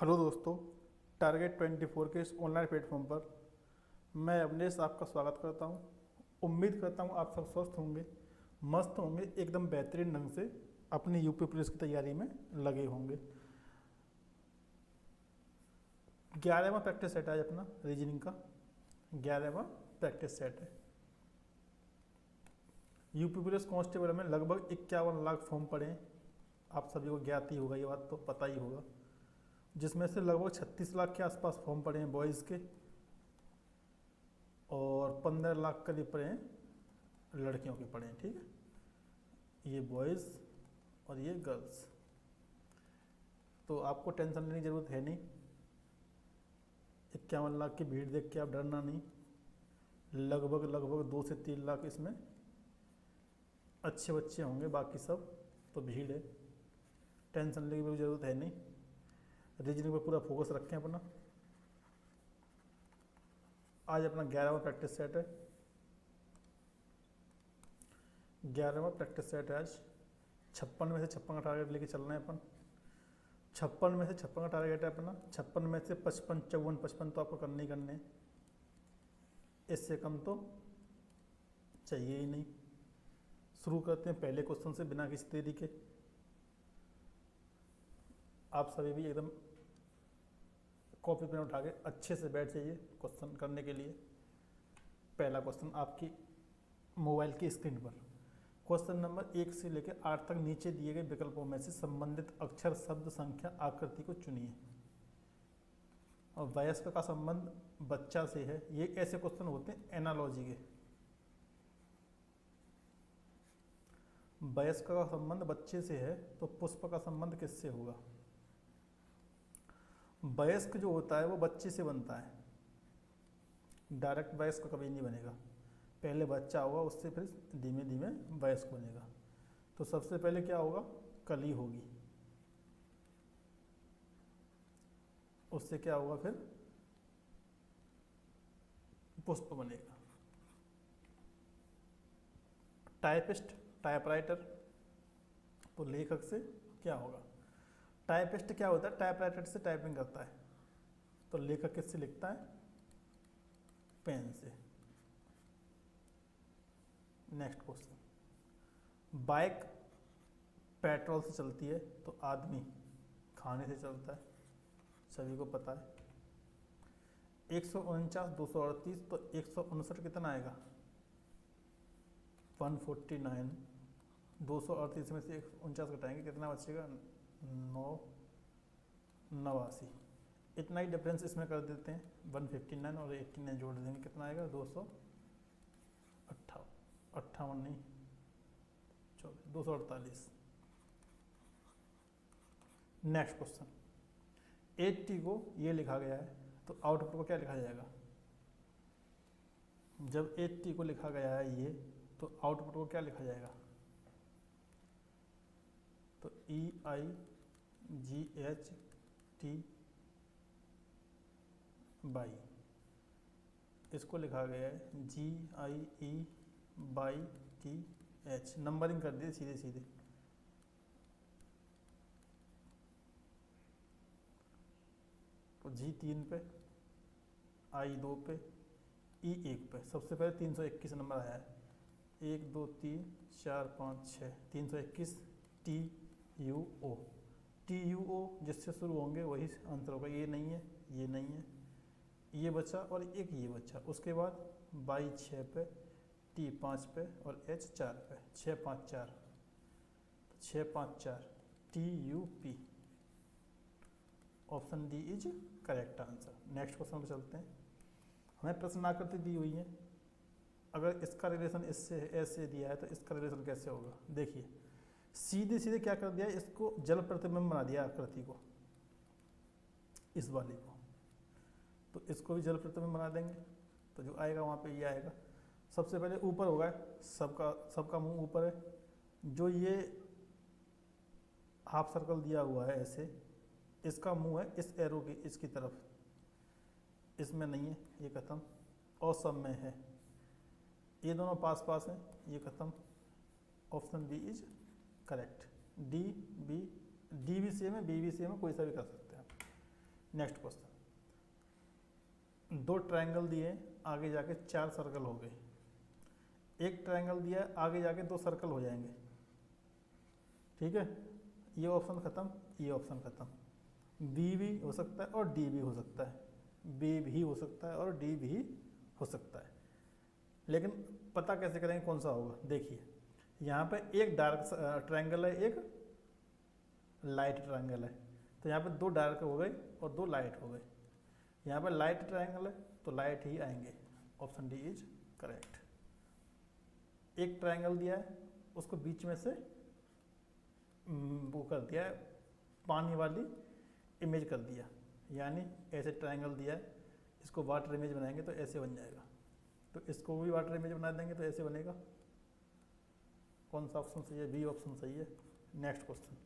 Hello दोस्तों, target 24 के इस ऑनलाइन प्लेटफॉर्म पर मैं अवनेश आपका स्वागत करता हूं। उम्मीद करता हूं आप सब स्वस्थ होंगे, मस्त होंगे, एकदम बेहतरीन ढंग से अपनी यूपी पुलिस की तैयारी में लगे होंगे। 11वां प्रैक्टिस सेट है आज अपना रीजनिंग का। 11वां प्रैक्टिस सेट है। यूपी पुलिस कांस्टेबल में लगभग 51 लाख फॉर्म पड़े हैं। आप सभी को ज्ञात ही होगा, ये बात तो पता ही होगा। जिसमें से लगभग 36 लाख के आसपास फॉर्म पड़े हैं बॉयज़ के और 15 लाख करीब पड़े हैं लड़कियों के पड़े हैं। ठीक है, ये बॉयज़ और ये गर्ल्स। तो आपको टेंशन लेने की ज़रूरत है नहीं। 51 लाख की भीड़ देख के आप डरना नहीं। लगभग 2 से 3 लाख इसमें अच्छे बच्चे होंगे, बाकी सब तो भीड़ है। टेंशन लेने की ज़रूरत है नहीं। रीजनिंग पर पूरा फोकस रखें अपना। आज अपना 11वां प्रैक्टिस सेट है। 11वां प्रैक्टिस सेट है आज। 56 में से 56 का टारगेट लेके चलना है अपन। 56 में से 56 का टारगेट है अपना। 56 में से 55, 54, 55 तो आपको करने ही करने हैं। इससे कम तो चाहिए ही नहीं। शुरू करते हैं पहले क्वेश्चन से बिना किसी देरी के। आप सभी भी एकदम कॉपी पेन उठा के अच्छे से बैठ जाइए क्वेश्चन करने के लिए। पहला क्वेश्चन आपकी मोबाइल की स्क्रीन पर। क्वेश्चन नंबर 1 से लेकर 8 तक नीचे दिए गए विकल्पों में से संबंधित अक्षर, शब्द, संख्या, आकृति को चुनिए। और वयस्क का संबंध बच्चा से है। ये ऐसे क्वेश्चन होते हैं एनालॉजी के। वयस्क का संबंध बच्चे से है तो पुष्प का संबंध किससे होगा? वयस्क जो होता है वो बच्चे से बनता है, डायरेक्ट वयस्क कभी नहीं बनेगा। पहले बच्चा होगा, उससे फिर धीमे धीमे वयस्क बनेगा। तो सबसे पहले क्या होगा? कली होगी, उससे क्या होगा? फिर पुष्प बनेगा। टाइपिस्ट, टाइपराइटर, तो लेखक से क्या होगा? टाइपिस्ट क्या होता है? टाइपराइटर से टाइपिंग करता है। तो लेखक किससे लिखता है? पेन से। Next question. बाइक पेट्रोल से चलती है तो आदमी खाने से चलता है, सभी को पता है। 149, 238, तो 159 कितना आएगा? 149। 238 में से 149 घटाएंगे, कितना बचेगा? 89। इतना ही डिफरेंस इसमें कर देते हैं। 159 और 89 जोड़ देंगे, कितना आएगा? 258 नहीं 248। Next question. 80 को ये लिखा गया है तो आउटपुट को क्या लिखा जाएगा? जब 80 को लिखा गया है ये, तो आउटपुट को क्या लिखा जाएगा? तो EIGHT बाई, इसको लिखा गया है GIETH। नंबरिंग कर दिए सीधे सीधे। तो G 3 पे, I 2 पे, E 1 पे। सबसे पहले 321 नंबर आया है। 1 2 3 4 5 6, 321 TUO। TUO जिससे शुरू होंगे वही आंसर होगा। ये नहीं है, ये नहीं है, ये बचा और एक ये बचा। उसके बाद बाई 6 पे, T 5 पे और H 4 पे। 6 5 4, 6 5 4 TUP। Option D is correct answer. Next question पे चलते हैं। हमें प्रश्न आकृति दी हुई है। अगर इसका रिलेशन इससे ऐसे दिया है तो इसका रिलेशन कैसे होगा? देखिए, सीधे सीधे क्या कर दिया है, इसको जल प्रतिबिंब बना दिया आकृति को, इस वाले को। तो इसको भी जल प्रतिबिंब बना देंगे तो जो आएगा वहाँ पे ये आएगा। सबसे पहले ऊपर होगा, सबका मुंह ऊपर है। जो ये हाफ सर्कल दिया हुआ है ऐसे, इसका मुंह है इस एरो की, इसकी तरफ। इसमें नहीं है, ये खत्म। और सब में है, ये दोनों पास पास हैं, ये खत्म। Option B is correct. D भी सेम है, बी भी सेम है, कोई सा भी कर सकते हैं आप। नेक्स्ट क्वेश्चन, दो ट्रायंगल दिए, आगे जाके 4 सर्कल हो गए। एक ट्रायंगल दिया, आगे जाके 2 सर्कल हो जाएंगे। ठीक है, ये ऑप्शन खत्म, ये ऑप्शन खत्म। बी भी हो सकता है और डी भी हो सकता है, बी भी हो सकता है और डी भी हो सकता है। लेकिन पता कैसे करेंगे कौन सा होगा? देखिए, यहाँ पे एक डार्क ट्रायंगल है, एक लाइट ट्रायंगल है, तो यहाँ पे 2 डार्क हो गए और 2 लाइट हो गए। यहाँ पे लाइट ट्रायंगल है तो लाइट ही आएंगे। Option D is correct. एक ट्रायंगल दिया है, उसको बीच में से वो कर दिया है, पानी वाली इमेज कर दिया, यानी ऐसे ट्रायंगल दिया है, इसको वाटर इमेज बनाएंगे तो ऐसे बन जाएगा, तो इसको भी वाटर इमेज बना देंगे तो ऐसे बनेगा। कौन सा ऑप्शन सही है? बी ऑप्शन सही है। Next question,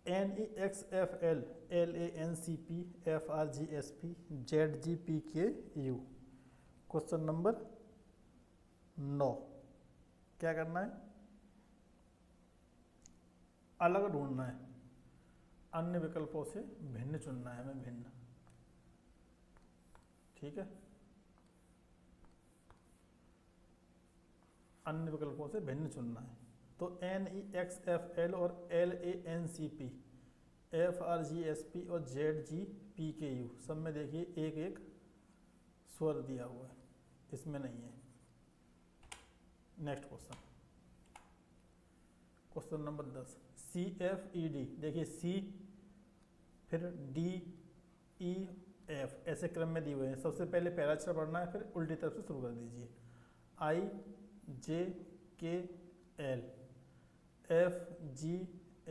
NEXFL LANCP FRGSP ZGPKU, question number 9। क्या करना है? अलग ढूंढना है, अन्य विकल्पों से भिन्न चुनना है हमें, भिन्न। ठीक है, अन्य विकल्पों से भिन्न चुनना है। तो NEXFL और LANCP FRGSP और ZGPKU सब में देखिए एक एक स्वर दिया हुआ है, इसमें नहीं है। Next question, question number 10, CFED, देखिए C फिर D E F ऐसे क्रम में दिए हुए हैं। सबसे पहले पहला अक्षर पढ़ना है, फिर उल्टी तरफ से शुरू कर दीजिए। I J K L F G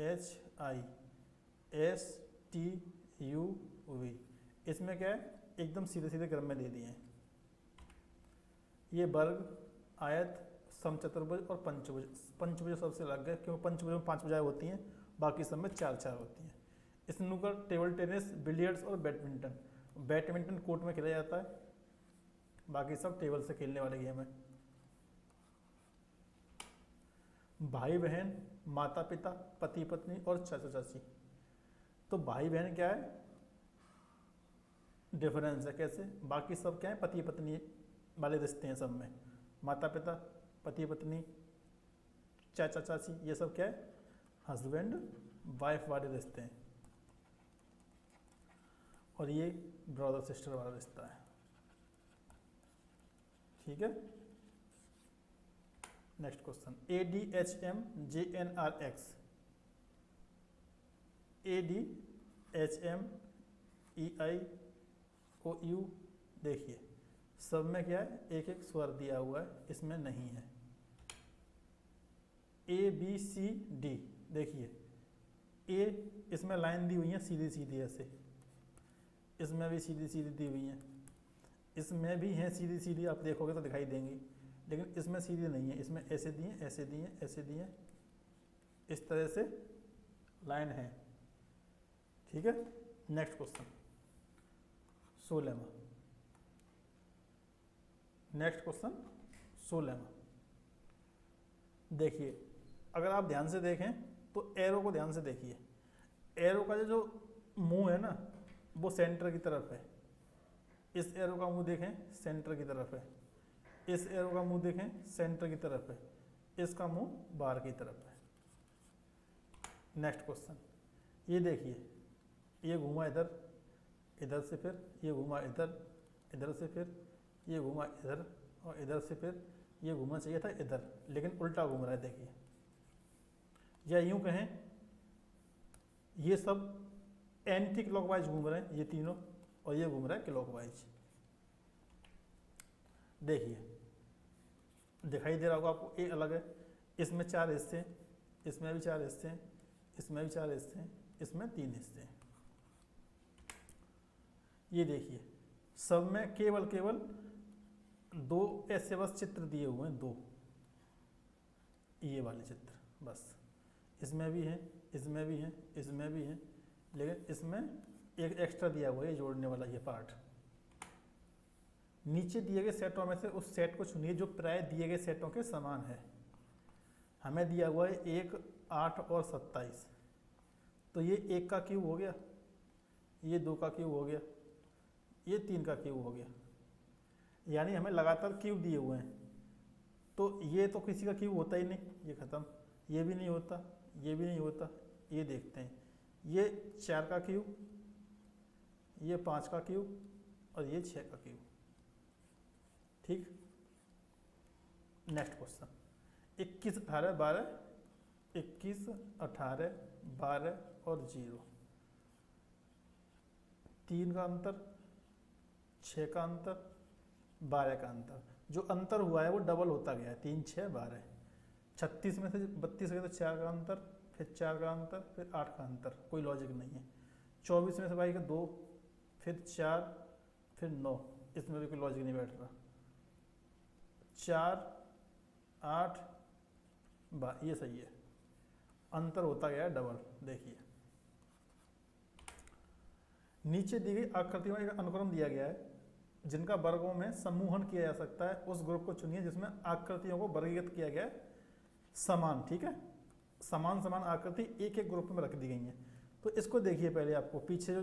H I S T U V, इसमें क्या है? एकदम सीधे सीधे क्रम में दे दिए हैं। ये वर्ग, आयत, समचतुर्भुज और पंचभुज। पंचभुज सबसे अलग है क्योंकि पंचभुज में 5 भुजाएं होती हैं, बाकी सब में 4 होती हैं। स्नूकर, टेबल टेनिस, बिलियर्ड्स और बैडमिंटन। बैडमिंटन कोर्ट में खेला जाता है, बाकी सब टेबल से खेलने वाले गेम है। भाई बहन, माता पिता, पति पत्नी और चाचा चाची। तो भाई बहन क्या है? डिफरेंस है। कैसे? बाकी सब क्या है? पति पत्नी वाले रिश्ते हैं सब में। माता पिता, पति पत्नी, चाचा चाची, ये सब क्या है? हस्बैंड वाइफ वाले रिश्ते हैं। और ये ब्रदर सिस्टर वाला रिश्ता है। ठीक है, next question, ADHM JNRX ADHM EIOU, देखिए सब में क्या है? एक एक स्वर दिया हुआ है, इसमें नहीं है। ABCD, देखिए A इसमें लाइन दी हुई है सीधी सीधी ऐसे, इसमें भी सीधी सीधी दी हुई है, इसमें भी हैं सीधी सीधी, आप देखोगे तो दिखाई देंगी, लेकिन इसमें सीधी नहीं है, इसमें ऐसे दिए, ऐसे दिए, ऐसे दिए, इस तरह से लाइन है। ठीक है, नेक्स्ट क्वेश्चन 16वां। नेक्स्ट क्वेश्चन 16वां, देखिए अगर आप ध्यान से देखें तो एरो को ध्यान से देखिए। एरो का जो मुंह है ना, वो सेंटर की तरफ है। इस एरो का मुंह देखें, सेंटर की तरफ है। इस एरो का मुंह देखें, सेंटर की तरफ है। इसका मुंह बाहर की तरफ है। नेक्स्ट क्वेश्चन, ये देखिए, ये घूमा इधर, इधर से फिर ये घूमा इधर, इधर से फिर ये घूमा इधर, और इधर से फिर ये घूमना चाहिए था इधर, लेकिन उल्टा घूम रहा है। देखिए, या यूं कहें, ये सब एंटी क्लॉकवाइज घूम रहे हैं ये तीनों, और ये घूम रहा है क्लॉकवाइज। देखिए, दिखाई दे रहा होगा आपको, ए अलग है, इसमें 4 हिस्से हैं, इसमें भी 4 हिस्से हैं, इसमें भी 4 हिस्से हैं, इसमें 3 हिस्से हैं। ये देखिए, सब में केवल 2 ऐसे बस चित्र दिए हुए हैं, 2 ये वाले चित्र बस। इसमें भी है, इसमें भी है, इसमें भी है, लेकिन इसमें एक एक्स्ट्रा दिया हुआ है जोड़ने वाला ये पार्ट। नीचे दिए गए सेटों में से उस सेट को चुनिए जो प्राय दिए गए सेटों के समान है। हमें दिया हुआ है 1, 8 और 27, तो ये 1 का क्यूब हो गया, ये 2 का क्यूब हो गया, ये 3 का क्यूब हो गया। यानी हमें लगातार क्यूब दिए हुए हैं, तो ये तो किसी का क्यूब होता ही नहीं, ये खत्म, ये भी नहीं होता, ये भी नहीं होता। ये देखते हैं, ये 4 का क्यूब, ये 5 का क्यूब और ये 6 का क्यूब। ठीक, नेक्स्ट क्वेश्चन 21 18 12, 21 18 12 और 0, 3 का अंतर, 6 का अंतर, 12 का अंतर। जो अंतर हुआ है वो डबल होता गया है, 3 6 12। 36 में से 32 गए तो 4 का अंतर, फिर 4 का अंतर, फिर 8 का अंतर, कोई लॉजिक नहीं है। 24 में से भाई का 2, फिर 4, फिर 9, इसमें भी कोई लॉजिक नहीं बैठ रहा। 4 8 ये सही है, अंतर होता गया है डबल। देखिए नीचे दी गई आकृति में एक अनुक्रम दिया गया है जिनका वर्गों में समूहन किया जा सकता है। उस ग्रुप को चुनिए जिसमें आकृतियों को वर्गीकृत किया गया है समान। ठीक है, समान समान आकृति एक एक ग्रुप में रख दी गई है। तो इसको देखिए पहले, आपको पीछे जो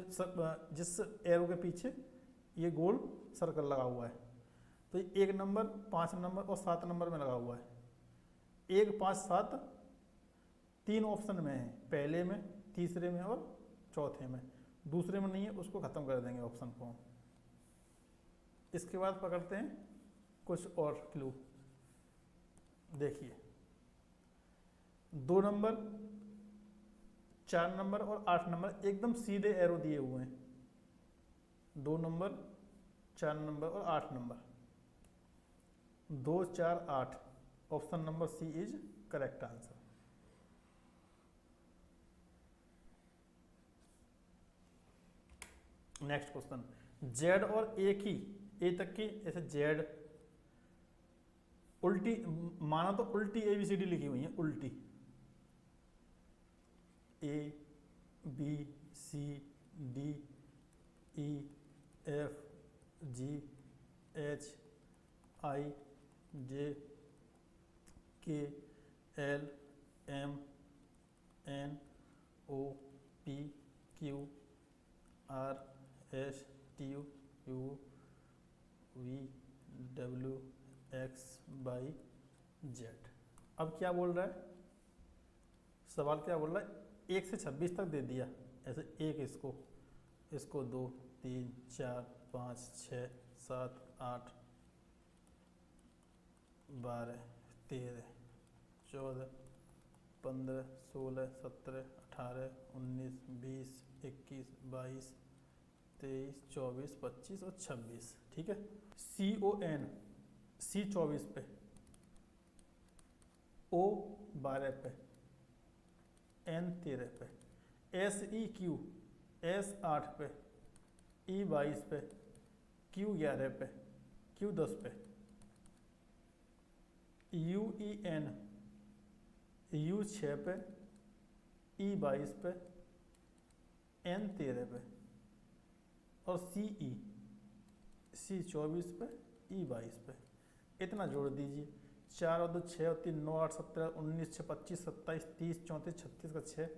जिस एरो के पीछे ये गोल सर्कल लगा हुआ है, तो 1 नंबर 5 नंबर और 7 नंबर में लगा हुआ है। 1 5 7 3 ऑप्शन में है, पहले में, तीसरे में और चौथे में। दूसरे में नहीं है, उसको खत्म कर देंगे ऑप्शन को। इसके बाद पकड़ते हैं कुछ और क्लू। देखिए 2 नंबर 4 नंबर और 8 नंबर एकदम सीधे एरो दिए हुए हैं। 2 नंबर 4 नंबर और 8 नंबर, 2 4 8, option number C is correct answer. Next question, Z और ए की, ए तक की, ऐसे जेड उल्टी माना तो उल्टी ABCD लिखी हुई है, उल्टी ABCDEFGHIJKLMNOPQRSTUVWXYZ। अब क्या बोल रहा है, सवाल क्या बोल रहा है, 1 से 26 तक दे दिया, ऐसे 1 इसको 2 3 4 5 6 7 8 12 13 14 15 16 17 18 19 20 21 22 23 24 25 और 26। ठीक है, CON C 24 पे, O 12 पे, N 13 पे, SEQ S 8 पे, E 22 पे, Q 11 पे, Q 10 पे, UN U 6 पे, E 22 पे, N 13 पे और CE C 24 पे, E 22 पे। इतना जोड़ दीजिए, 4 और 2 6 और 3 9 8 17 19 6 25 27 30 34 36 का 6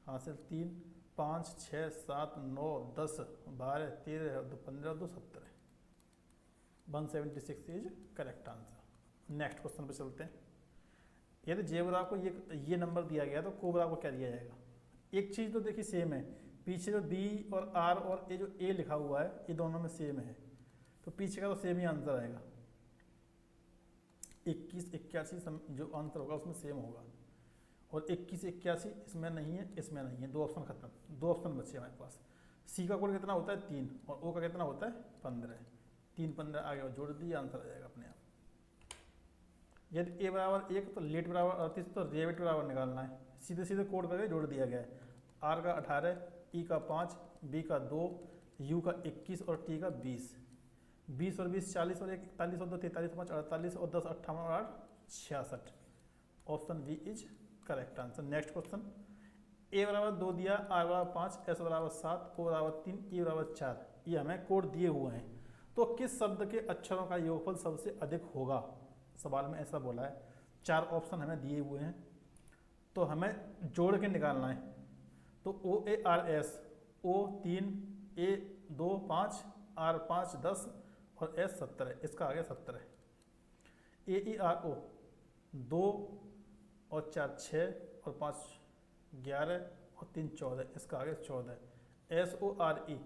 हासिल 3 5 6 7 9 10 12 13 और 2 15 और 2 17, 176 is correct answer. Next question पे चलते हैं। यदि जेबरा को ये नंबर दिया गया तो कोबरा को क्या दिया जाएगा। एक चीज़ तो देखिए सेम है, पीछे जो B और R और ये जो A लिखा हुआ है ये दोनों में सेम है, तो पीछे का तो सेम ही आंसर आएगा। 21 81 जो आंसर होगा उसमें सेम होगा, और 21 81 इसमें नहीं है, इसमें नहीं है, 2 ऑप्शन खत्म, 2 ऑप्शन बचे हमारे पास। C का कोड कितना होता है 3 और O का कितना होता है 15, 3 15 आगे जोड़ दिए आंसर आ जाएगा अपने आप। यदि A बराबर 1 तो लेट बराबर 38 तो रेवेट बराबर निकालना है, सीधे सीधे कोड करके जोड़ दिया गया है। R का 18, E का 5, B का 2, U का 21 और T का 20, 20 और 20 40 और 1 41 और 2 43 5 48 और 10 58 और 8 66, option B is correct answer. Next question, A बराबर 2 दिया, R बराबर 5, S बराबर 7, O बराबर 3, E बराबर 4, ये हमें कोड दिए हुए हैं। तो किस शब्द के अक्षरों का योगफल सबसे अधिक होगा, सवाल में ऐसा बोला है। 4 ऑप्शन हमें दिए हुए हैं, तो हमें जोड़ के निकालना है। तो OARS, O3 A2 5 R5 10 और S 70 है, इसका आ गया 70 है। AERO 2 और 4 6 और 5 11 और 3 14, इसका आ गया 14। SORE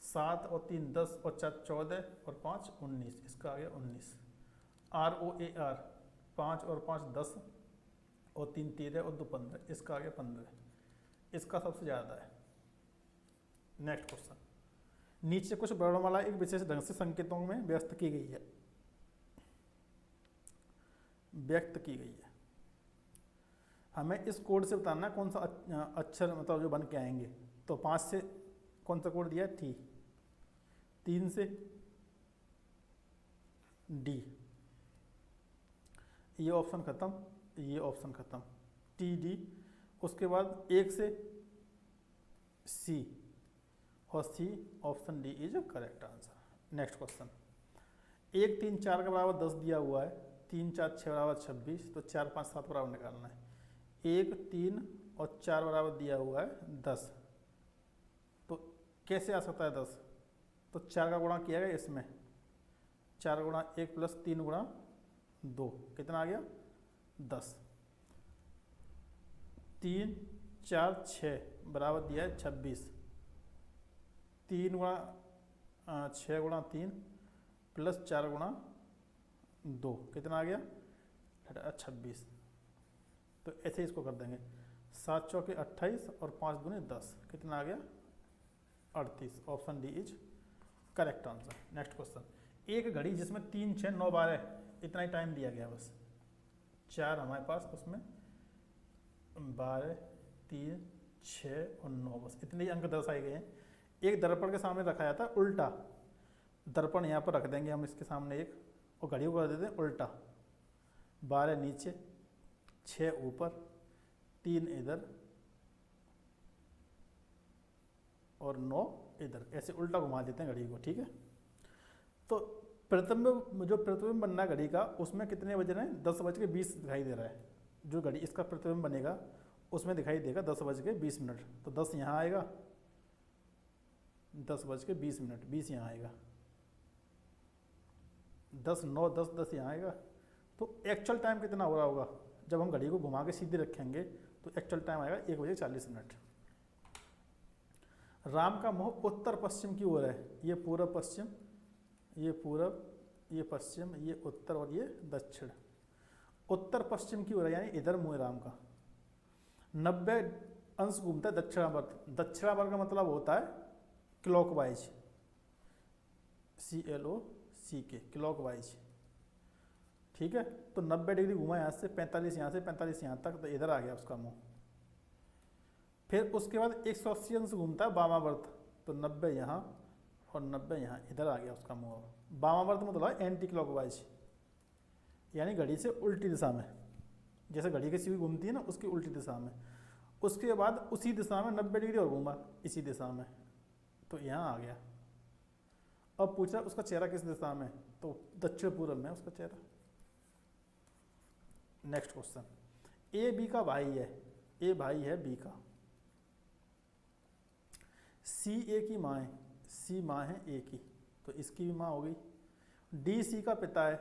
7 और 3 10 और 4 14 और 5 19, इसका आ गया 19। ROAR 5 और 5 10 और 3 13 और 2 15, इसका आ गया 15। इसका सबसे ज़्यादा है। नेक्स्ट क्वेश्चन, नीचे कुछ वर्णमाला एक विशेष ढंग से संकेतों में व्यक्त की गई है, हमें इस कोड से बताना कौन सा अक्षर मतलब जो बन के आएंगे। तो 5 से कौन सा कोड दिया है? T, 3 से D, ये ऑप्शन खत्म, ये ऑप्शन खत्म, TD। उसके बाद 1 से C और C, option D is correct answer. Next question, 1 3 4 के बराबर 10 दिया हुआ है, 3 4 6 बराबर 26, तो 4 5 7 बराबर निकालना है। 1 3 और 4 बराबर दिया हुआ है 10, तो कैसे आ सकता है 10? तो 4 का गुणा किया गया इसमें, 4 गुणा 1 प्लस 3 गुणा 2, कितना आ गया? 10। 3 4 6 बराबर दिया है 26, 3 गुणा 6 गुणा 3 प्लस 4 गुणा 2, कितना आ गया? 26। तो ऐसे इसको कर देंगे, 7 चौके 28 और 5 दूनी 10, कितना आ गया? 38। Option D is correct answer. Next question, एक घड़ी जिसमें 3 6 9 12 इतना ही टाइम दिया गया, बस 4 हमारे पास, उसमें 12 3 6 और 9, बस इतने ही अंक दर्शाए गए हैं। एक दर्पण के सामने रखा जाता है उल्टा, दर्पण यहाँ पर रख देंगे हम इसके सामने एक, और घड़ी को कर देते हैं उल्टा, 12 नीचे 6 ऊपर 3 इधर और 9 इधर, ऐसे उल्टा घुमा देते हैं घड़ी को, ठीक है। तो प्रतिबिंब, जो प्रतिबिंब बनना है घड़ी का, उसमें कितने बज रहे हैं? 10:20 दिखाई दे रहा है। जो घड़ी इसका प्रतिबिंब बनेगा उसमें दिखाई देगा 10:20। तो 10 यहाँ आएगा, 10:20, 20 यहाँ आएगा, 10 9 10 10 यहाँ आएगा। तो एक्चुअल टाइम कितना हो रहा होगा? जब हम घड़ी को घुमा के सीधे रखेंगे तो एक्चुअल टाइम आएगा 1:40। राम का मुंह उत्तर पश्चिम की ओर है, ये पूरब पश्चिम, ये पूरब, ये पश्चिम, ये उत्तर और ये दक्षिण। उत्तर पश्चिम की ओर है, यानी इधर मुंह है राम का। 90 अंश घूमता है दक्षिणावर्त। दक्षिणावर्त का मतलब होता है क्लॉकवाइज, CLOCK, क्लॉकवाइज, ठीक है। तो 90 डिग्री घुमा यहाँ से, 45 यहाँ से, 45 यहाँ तक, तो इधर आ गया उसका मुंह। फिर उसके बाद 180 अंश घूमता है वामावर्त, तो 90 यहाँ और 90 यहाँ, इधर आ गया उसका मुंह। वामावर्त मतलब एंटी क्लॉकवाइज, यानी घड़ी से उल्टी दिशा में, जैसे घड़ी की सीधी घूमती है ना, उसकी उल्टी दिशा में। उसके बाद उसी दिशा में 90 डिग्री और घूमा, इसी दिशा में, तो यहाँ आ गया। अब पूछा उसका चेहरा किस दिशा में, तो दक्षिण पूर्व में उसका चेहरा। नेक्स्ट क्वेश्चन, ए बी का भाई है, ए भाई है बी का, सी ए की माँ है, सी माँ है ए की, तो इसकी भी माँ हो गई। डी सी का पिता है,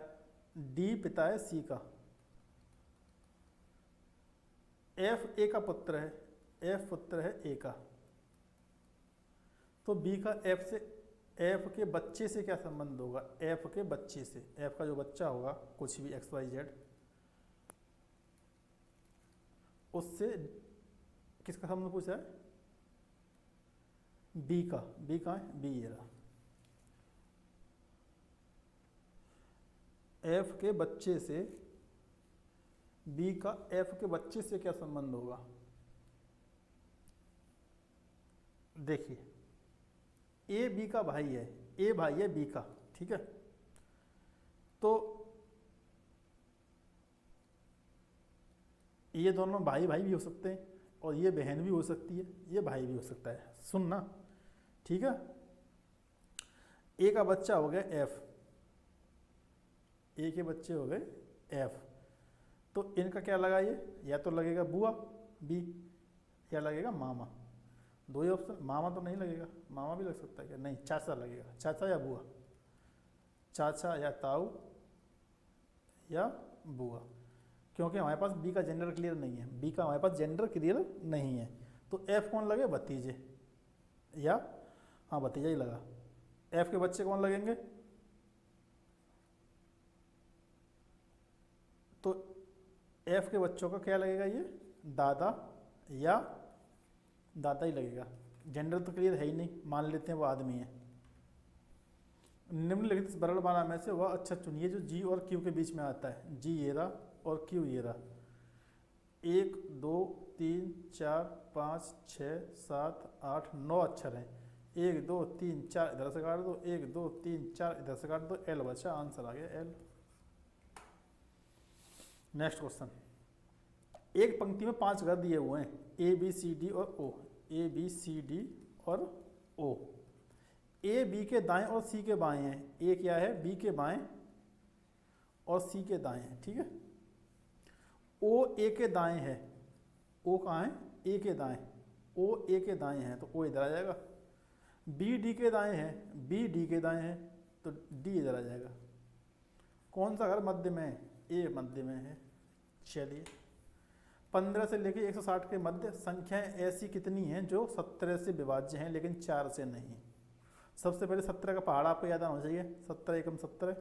डी पिता है सी का। एफ ए का पुत्र है, एफ पुत्र है ए का। तो बी का एफ से, एफ के बच्चे से क्या संबंध होगा? एफ के बच्चे से, एफ का जो बच्चा होगा कुछ भी XYZ, उससे किसका संबंध पूछा है? बी का। बी का है, बी ये रहा। एफ के बच्चे से, बी का एफ के बच्चे से क्या संबंध होगा? देखिए, ए बी का भाई है, ए भाई है बी का, ठीक है। तो ये दोनों भाई भाई भी हो सकते हैं, और ये बहन भी हो सकती है, ये भाई भी हो सकता है। सुनना, ठीक है। ए का बच्चा हो गया एफ, ए के बच्चे हो गए एफ, तो इनका क्या लगा? ये या तो लगेगा बुआ बी, या लगेगा मामा। दो ही ऑप्शन, मामा तो नहीं लगेगा, मामा भी लग सकता है क्या, नहीं चाचा लगेगा, चाचा या बुआ, चाचा या ताऊ या बुआ, क्योंकि हमारे पास बी का जेंडर क्लियर नहीं है, बी का हमारे पास जेंडर क्लियर नहीं है। तो एफ कौन लगे, भतीजे या, हाँ भतीजा ही लगा। एफ के बच्चे कौन लगेंगे, तो एफ के बच्चों का क्या लगेगा, ये दादा या दादा ही लगेगा। जेंडर तो क्लियर है ही नहीं, मान लेते हैं वो आदमी है। निम्नलिखित वर्णमाला में से वह अक्षर चुनिए जो जी और क्यू के बीच में आता है। जी ये रहा और क्यू ये रहा। 1 2 3 4 5 6 7 8 9 अक्षर हैं। 1 2 3 4 इधर से काट दो, 1 2 3 4 इधर से काट दो, एल बचा, आंसर आ गया एल। नेक्स्ट क्वेश्चन, एक पंक्ति में 5 घर दिए हुए हैं, ए बी सी डी और ओ, ए बी सी डी और ओ। ए बी के दाएं और सी के बाएं हैं, ए क्या है बी के बाएं और सी के दाएं है, ठीक है। ओ ए के दाएं है, ओ कहाँ है ए के दाएं, ओ ए के दाएं है तो ओ इधर आ जाएगा। बी डी के दाएं है, बी डी के दाएं है तो डी इधर आ जाएगा। कौन सा घर मध्य में है, ए मध्य में है। चलिए 15 से लेकर 160 के मध्य संख्याएं ऐसी कितनी हैं जो 17 से विभाज्य हैं लेकिन 4 से नहीं। सबसे पहले 17 का पहाड़ा आपको याद आना चाहिए। 17 एकम 17,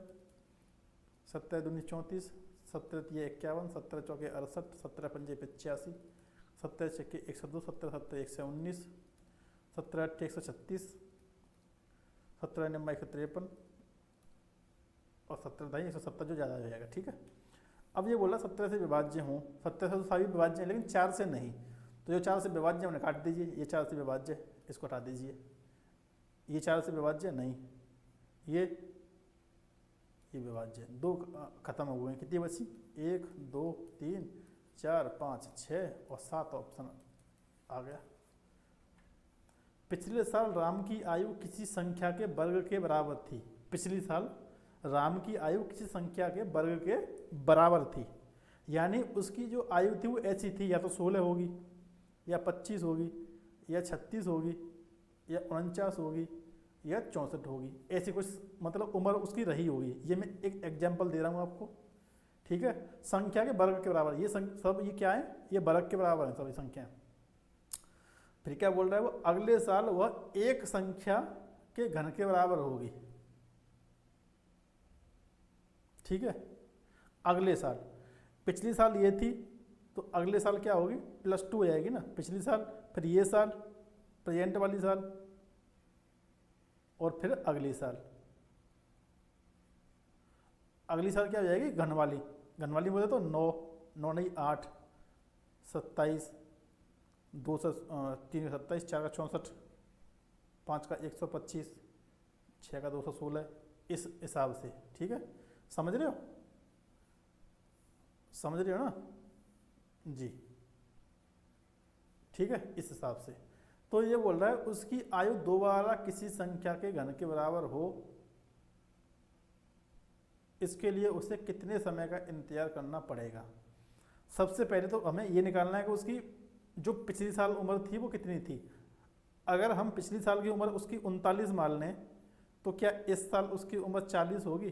17 दूनी 34, 17 तिया 51, 17 चौके 68, 17 पंजे 85, 17 छक्के 102, 17 सत्तर 119, 17 अट्ठे 136, 17 नंबर 153 और 17 दाई 170 जो ज़्यादा हो जाएगा, ठीक है। अब ये बोला 17 से विभाज्य हों, 17 से तो सभी विभाज्य हैं लेकिन 4 से नहीं, तो जो 4 से विभाज्य उन्हें काट दीजिए। ये 4 से विभाज्य इसको हटा दीजिए, ये 4 से विभाज्य नहीं, ये विभाज्य। 2 खत्म हो गए, कितनी बची 1 2 3 4 5 6 और 7 ऑप्शन आ गया। पिछले साल राम की आयु किसी संख्या के वर्ग के बराबर थी। पिछले साल राम की आयु किसी संख्या के वर्ग के बराबर थी, यानी उसकी जो आयु थी वो ऐसी थी, या तो 16 होगी या 25 होगी या 36 होगी या 49 होगी या 64 होगी, ऐसी कुछ मतलब उम्र उसकी रही होगी। ये मैं एक एग्जाम्पल दे रहा हूँ आपको, ठीक है। संख्या के वर्ग के बराबर, ये सब ये क्या है, ये वर्ग के बराबर है सभी संख्याएं। फिर क्या बोल रहा है वो, अगले साल वह एक संख्या के घन के बराबर होगी, ठीक है। अगले साल, पिछली साल ये थी तो अगले साल क्या होगी +2 हो जाएगी ना, पिछली साल, फिर ये साल, प्रेजेंट वाली साल और फिर अगली साल। अगली साल क्या हो जाएगी घन वाली, घन वाली बोले तो 9 9 नहीं 8 27 2 से 3 का 27 4 का 64 5 का 125 6 का 216, इस हिसाब से, ठीक है। समझ रहे हो, समझ रहे हो ना जी, ठीक है, इस हिसाब से। तो ये बोल रहा है उसकी आयु दोबारा किसी संख्या के घन के बराबर हो, इसके लिए उसे कितने समय का इंतजार करना पड़ेगा। सबसे पहले तो हमें ये निकालना है कि उसकी जो पिछली साल उम्र थी वो कितनी थी। अगर हम पिछली साल की उम्र उसकी 39 मान लें तो क्या इस साल उसकी उम्र 40 होगी,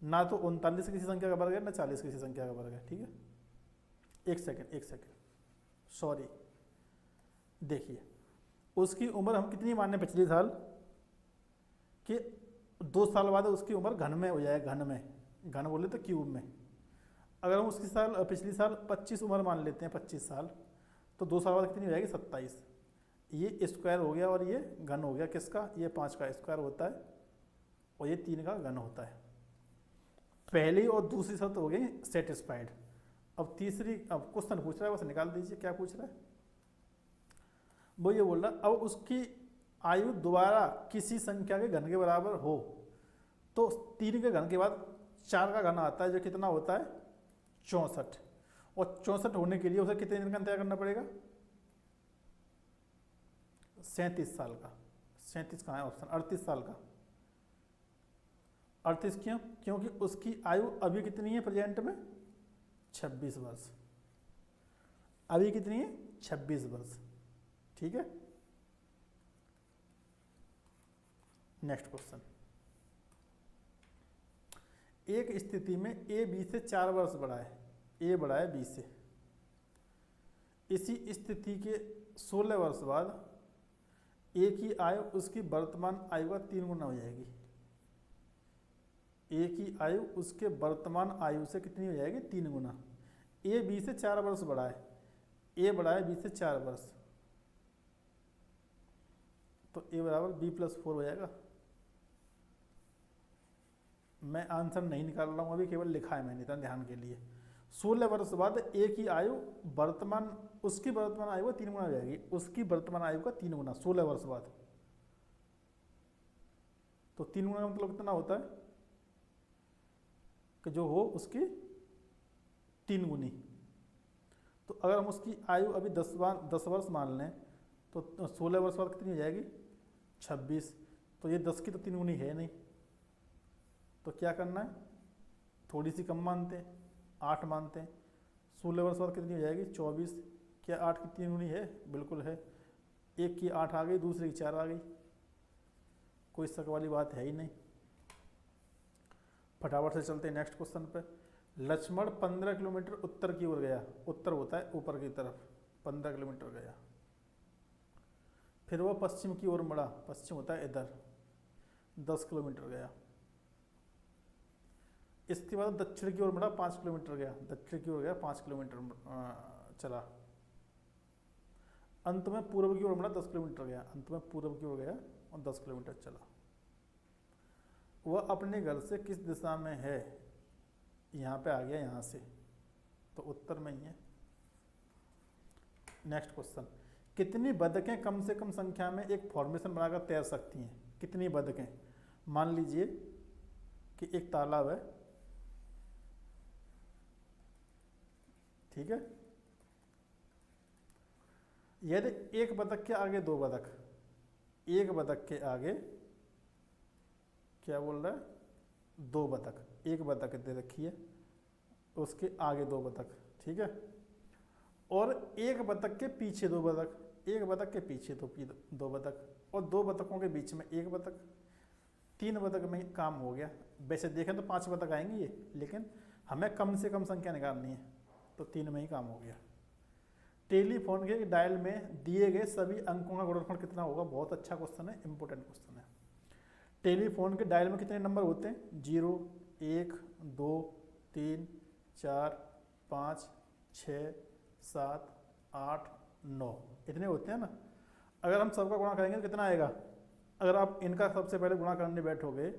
ना तो 39 किसी संख्या का वर्ग है ना 40 किसी संख्या का वर्ग है, ठीक है। एक सेकेंड सॉरी, देखिए उसकी उम्र हम कितनी माने पिछले साल कि 2 साल बाद उसकी उम्र घन में हो जाए, घन में, घन बोले तो क्यूब में। अगर हम उसकी साल पिछली साल 25 उम्र मान लेते हैं, 25 साल, तो 2 साल बाद कितनी हो जाएगी 27। ये स्क्वायर हो गया और ये घन हो गया किसका, ये 5 का स्क्वायर होता है और ये 3 का घन होता है। पहली और दूसरी शर्त हो गई सेटिस्फाइड। अब तीसरी, अब क्वेश्चन पूछ रहा है, बस निकाल दीजिए क्या पूछ रहा है। वो ये बोल रहा है अब उसकी आयु दोबारा किसी संख्या के घन के बराबर हो, तो 3 के घन के बाद 4 का घन आता है जो कितना होता है 64, और 64 होने के लिए उसे कितने दिन का इंतजार करना पड़ेगा 37 साल का। 37 कहाँ है ऑप्शन, 38 साल का। 38 क्यों, क्योंकि उसकी आयु अभी कितनी है प्रेजेंट में 26 वर्ष, अभी कितनी है 26 वर्ष, ठीक है। नेक्स्ट क्वेश्चन, एक स्थिति में ए बी से 4 वर्ष बड़ा है, ए बड़ा है बी से। इसी स्थिति के 16 वर्ष बाद ए की आयु उसकी वर्तमान आयु का 3 गुना हो जाएगी। ए की आयु उसके वर्तमान आयु से कितनी हो जाएगी? 3 गुना। ए बी से 4 वर्ष बड़ा है, ए बड़ा है बी से 4 वर्ष, तो ए बराबर बी प्लस 4 हो जाएगा। मैं आंसर नहीं निकाल रहा हूँ अभी, केवल लिखा है मैंने, इतना ध्यान के लिए। 16 वर्ष बाद ए की आयु वर्तमान, उसकी वर्तमान आयु का 3 गुना हो जाएगी, उसकी वर्तमान आयु का 3 गुना 16 वर्ष बाद। तो 3 गुना का मतलब कितना होता है कि जो हो उसकी 3 गुनी। तो अगर हम उसकी आयु अभी 10 वर्ष मान लें तो 16 वर्ष बाद कितनी हो जाएगी? 26। तो ये 10 की तो 3 गुनी है नहीं, तो क्या करना है? थोड़ी सी कम मानते हैं, 8 मानते हैं। 16 वर्ष बाद कितनी हो जाएगी? 24। क्या 8 की 3 गुनी है? बिल्कुल है। एक की 8 आ गई, दूसरे की 4 आ गई, कोई शक वाली बात है ही नहीं। फटाफट से चलते हैं नेक्स्ट क्वेश्चन पे। लक्ष्मण 15 किलोमीटर उत्तर की ओर गया, उत्तर होता है ऊपर की तरफ, 15 किलोमीटर गया। फिर वह पश्चिम की ओर मुड़ा, पश्चिम होता है इधर, 10 किलोमीटर गया। इसके बाद दक्षिण की ओर मुड़ा, 5 किलोमीटर गया, दक्षिण की ओर गया 5 किलोमीटर चला। अंत में पूर्व की ओर मुड़ा, 10 किलोमीटर गया, अंत में पूर्व की ओर गया और 10 किलोमीटर चला। वह अपने घर से किस दिशा में है? यहाँ पे आ गया, यहाँ से, तो उत्तर में ही है। नेक्स्ट क्वेश्चन, कितनी बतखें कम से कम संख्या में एक फॉर्मेशन बनाकर तैर सकती हैं? कितनी बतखें? मान लीजिए कि एक तालाब है, ठीक है। यदि एक बतख के आगे 2 बतख, एक बतख के आगे क्या बोल रहा है? 2 बतख, एक बतख दे रखी है, उसके आगे 2 बतख, ठीक है। और एक बतख के पीछे 2 बतख, एक बतख के पीछे 2 बतख, और 2 बतखों के बीच में 1 बतख। 3 बतख में काम हो गया। वैसे देखें तो 5 बतख आएंगी ये, लेकिन हमें कम से कम संख्या निकालनी है, तो 3 में ही काम हो गया। टेलीफोन के डायल में दिए गए सभी अंकों का गुणनफल कितना होगा? बहुत अच्छा क्वेश्चन है, इंपॉर्टेंट क्वेश्चन है। टेलीफोन के डायल में कितने नंबर होते हैं? 0, 1, 2, 3, 4, 5, 6, 7, 8, 9, इतने होते हैं ना। अगर हम सबका गुणा करेंगे तो कितना आएगा? अगर आप इनका सबसे पहले गुणा करने बैठोगे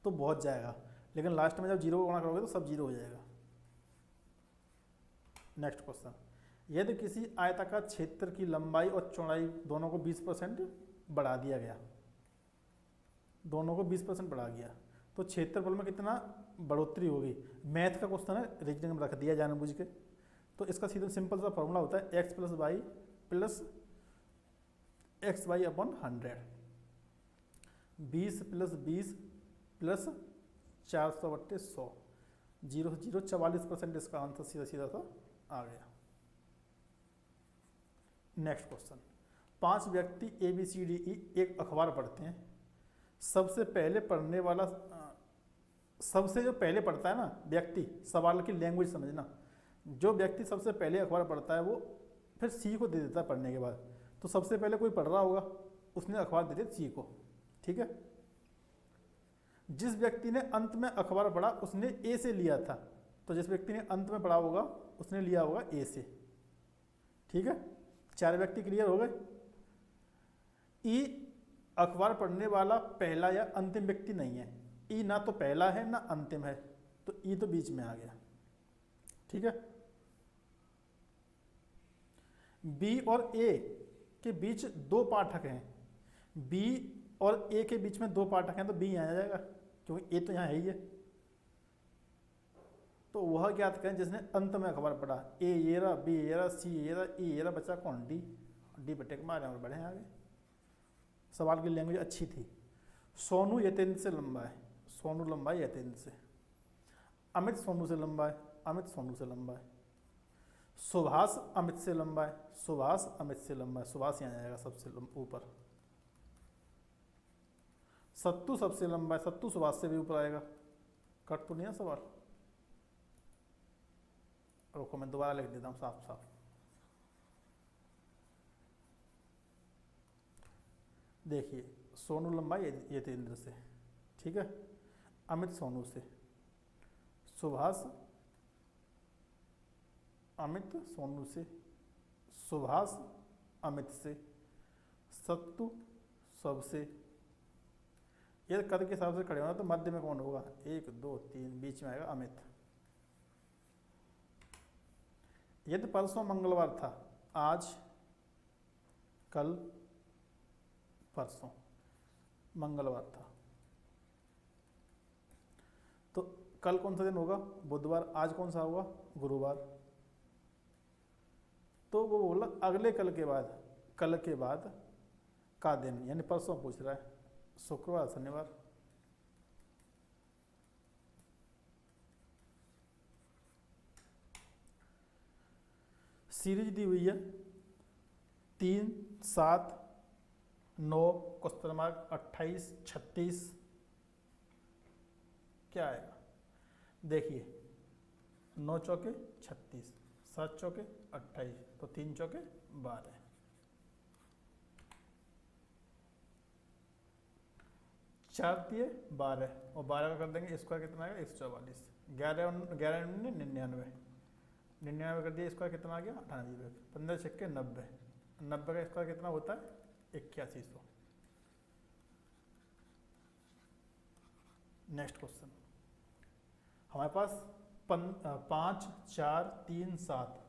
तो बहुत जाएगा, लेकिन लास्ट में जब 0 को गुणा करोगे तो सब 0 हो जाएगा। नेक्स्ट क्वेश्चन, यदि किसी आयताकार क्षेत्र की लंबाई और चौड़ाई दोनों को 20% बढ़ा दिया गया, दोनों को 20% बढ़ा गया, तो क्षेत्रफल में कितना बढ़ोतरी होगी? मैथ का क्वेश्चन है, रीजनिंग में रख दिया जानबूझ के। तो इसका सीधा सिंपल सा फॉर्मूला होता है x + y plus xy/100। 20 + 20 plus 400/100, 0 से 0 44% इसका आंसर सीधा सीधा सा आ गया। नेक्स्ट क्वेश्चन, 5 व्यक्ति ABCDE एक अखबार पढ़ते हैं। सबसे पहले पढ़ने वाला, सबसे जो पहले पढ़ता है ना व्यक्ति, सवाल की लैंग्वेज समझना, जो व्यक्ति सबसे पहले अखबार पढ़ता है वो फिर सी को दे देता है पढ़ने के बाद। तो सबसे पहले कोई पढ़ रहा होगा, उसने अखबार दे दी सी को, ठीक है। जिस व्यक्ति ने अंत में अखबार पढ़ा उसने ए से लिया था, तो जिस व्यक्ति ने अंत में पढ़ा होगा उसने लिया होगा ए से, ठीक है। 4 व्यक्ति क्लियर हो गए। ई अखबार पढ़ने वाला पहला या अंतिम व्यक्ति नहीं है, ई ना तो पहला है ना अंतिम है, तो ई तो बीच में आ गया, ठीक है। बी और ए के बीच 2 पाठक हैं, बी और ए के बीच में 2 पाठक हैं, तो बी यहाँ आ जाएगा क्योंकि ए तो यहाँ है ही है। तो वह ज्ञात करें जिसने अंत में अखबार पढ़ा। ए ये रहा, बी ये रहा, सी ये रहा, ई ये रहा, बचा कौन? डी बटे के मारे और बढ़े आगे। सवाल की लैंग्वेज अच्छी थी। सोनू यतेंद्र से लंबा है, सोनू लंबा है यतेंद्र से। अमित सोनू से लंबा है, अमित सोनू से लंबा है। सुभाष अमित से लंबा है, सुभाष अमित से लंबा है, सुभाष यहाँ जाएगा सबसे ऊपर। सत्तू सबसे लंबा है, सत्तू सुभाष से भी ऊपर आएगा। कट तो नहीं है सवाल? रुको मैं दोबारा लिख देता हूँ साफ साफ। देखिए सोनू लंबा यतेंद्र से, ठीक है, अमित सोनू से, सुभाष अमित सोनू से, सुभाष अमित से, सत्तू सबसे। ये कद के हिसाब से खड़े होना तो मध्य में कौन होगा? 1 2 3, बीच में आएगा अमित। यदि परसों मंगलवार था, आज कल परसों मंगलवार था, तो कल कौन सा दिन होगा? बुधवार। आज कौन सा होगा? गुरुवार। तो वो बोला अगले कल के बाद का दिन, यानी परसों पूछ रहा है, शुक्रवार शनिवार। सीरीज दी हुई है 3 7 9 क्वेश्चन मार्क 28 36, क्या आएगा? देखिए 9 चौके 36, 7 चौके 28, तो 3 चौके 12, 4 दिए 12, और 12 का कर देंगे स्क्वायर, कितना आएगा? 144। 11 11 99, 99 कर दिया स्क्वायर, कितना आ गया? 98। 15 छक्के 90, 90 का स्क्वायर कितना होता है? 8100। नेक्स्ट क्वेश्चन हमारे पास 5 4 3 7,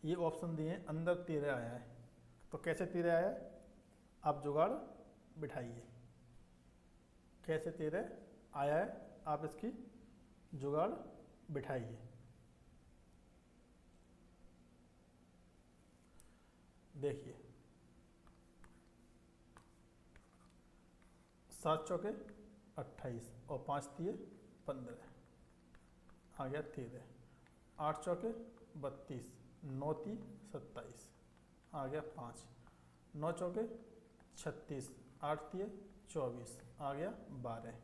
ये ऑप्शन दिए, अंदर 13 आया है, तो कैसे 13 आया है? आप जुगाड़ बिठाइए। कैसे 13 आया है, आप इसकी जुगाड़ बिठाइए। देखिए 7 चौके 28 और 5 दिए 15, आ गया 13। 8 चौके 32, 9 ती 27, आ गया 5। 9 चौके 36, 8 दिए 24, आ गया 12।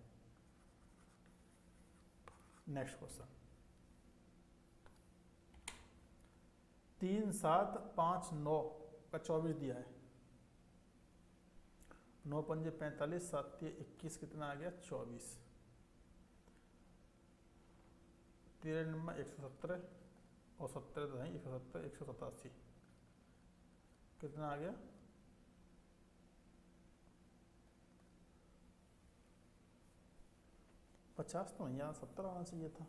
नेक्स्ट क्वेश्चन 3 7 5 9 का 24 दिया है। 9 पंजे 45, 7 दिए 21, कितना आ गया? 24। 13 नंबर 117 और 17 तो नहीं, 170 187, कितना आ गया? 50 तो नहीं, यहाँ 70 आना चाहिए था।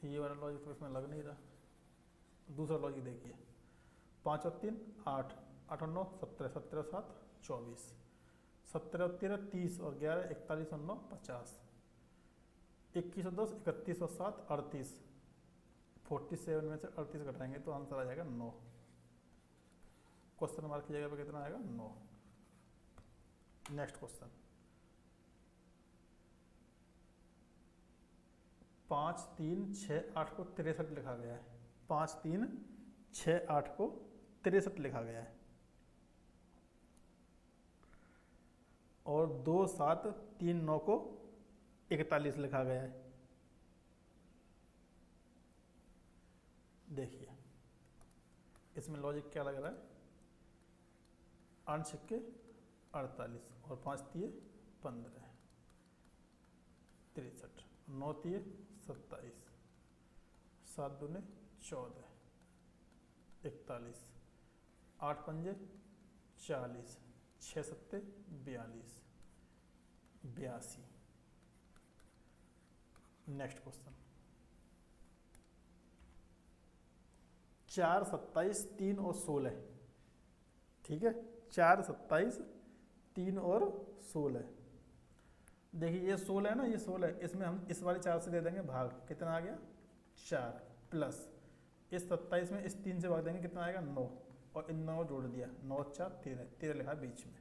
ये वाला लॉजिक तो इसमें लग नहीं रहा। दूसरा लॉजिक देखिए, 5 और 3 8, 8 और 9 17, 17 और 7 24, 17 और 13 30 और 11 41 और 9 50, 21 और 10 31 और 7 38, 47 में से 38 घटाएंगे तो आंसर आ जाएगा 9। क्वेश्चन मार्क की जगह पे कितना आएगा? 9। नेक्स्ट क्वेश्चन 5 3 6 8 को 63 लिखा गया है। 5 3 6 8 को 63 लिखा गया है, और 2 7 3 9 को 41 लिखा गया है। देखिए इसमें लॉजिक क्या लग रहा है? 8 छक्के 48 और 5 दिए 15, 63, 9 दिए 27, 7 दूने 14, 41, 8 पंजे 40, 6 सत्ते 42, 82। नेक्स्ट क्वेश्चन 4 27 3 और 16, ठीक है, 4 27 3 और 16। देखिए ये 16 है ना, ये 16 है, इसमें हम इस वाले 4 से दे देंगे भाग, कितना आ गया? 4, प्लस इस 27 में इस 3 से भाग देंगे, कितना आएगा? 9, और इन 9 जोड़ दिया, 9 4 13, 13 लिखा बीच में,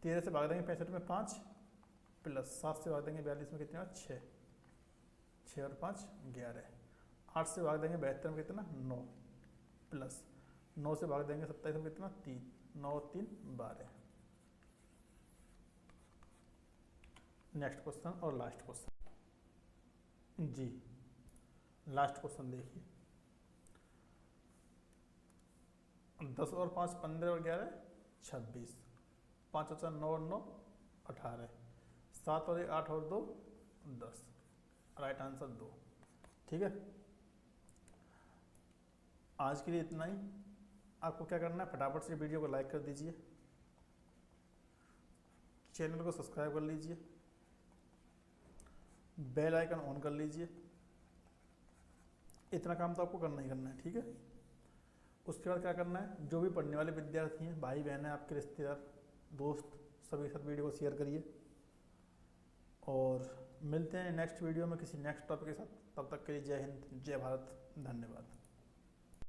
13 से भाग देंगे 65 में 5, प्लस 7 से भाग देंगे 42 में कितना 6, 6 और 5 11, 8 से भाग देंगे 72 में कितना 9, प्लस 9 से भाग देंगे 27 में कितना 3, 9 और 3 12। नेक्स्ट क्वेश्चन और लास्ट क्वेश्चन जी, लास्ट क्वेश्चन देखिए, 10 और 5 15 और 11 26, 5 और 4 9 और 9 18, 7 और 1 8 और 2 10, राइट आंसर 2। ठीक है, आज के लिए इतना ही। आपको क्या करना है, फटाफट से वीडियो को लाइक कर दीजिए, चैनल को सब्सक्राइब कर लीजिए, बेल आइकन ऑन कर लीजिए। इतना काम तो आपको करना ही करना है। ठीक है, उसके बाद क्या करना है, जो भी पढ़ने वाले विद्यार्थी हैं, भाई बहन हैं, आपके रिश्तेदार दोस्त, सभी के साथ वीडियो को शेयर करिए और मिलते हैं नेक्स्ट वीडियो में किसी नेक्स्ट टॉपिक के साथ। तब तक के लिए जय हिंद, जय भारत, धन्यवाद।